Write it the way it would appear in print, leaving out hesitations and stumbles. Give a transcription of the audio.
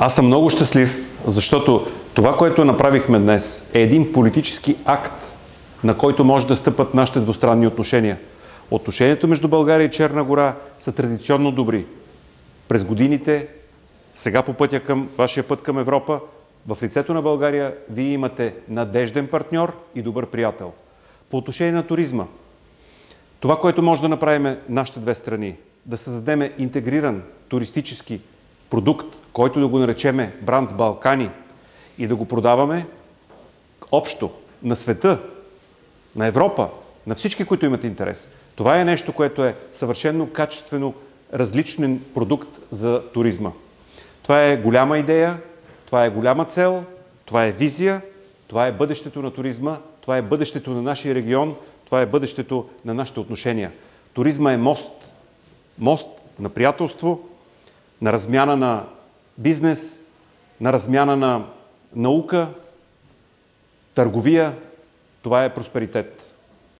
Аз съм много щастлив, защото това, което направихме днес, е един политически акт, на който може да стъпат нашите двустранни отношения. Отношенията между България и Черна гора са традиционно добри. През годините, сега по пътя към вашия път към Европа, в лицето на България вие имате надежден партньор и добър приятел. По отношение на туризма, това, което може да направим нашите две страни, да създадем интегриран туристически продукт, който да го наречеме бранд Балкани и да го продаваме общо на света, на Европа, на всички, които имат интерес. Това е нещо, което е съвършено качествено, различен продукт за туризма. Това е голяма идея, това е голяма цел, това е визия, това е бъдещето на туризма, това е бъдещето на нашия регион, това е бъдещето на нашите отношения. Туризма е мост. Мост на приятелство, на размяна на бизнес, на размяна на наука, търговия. Това е просперитет.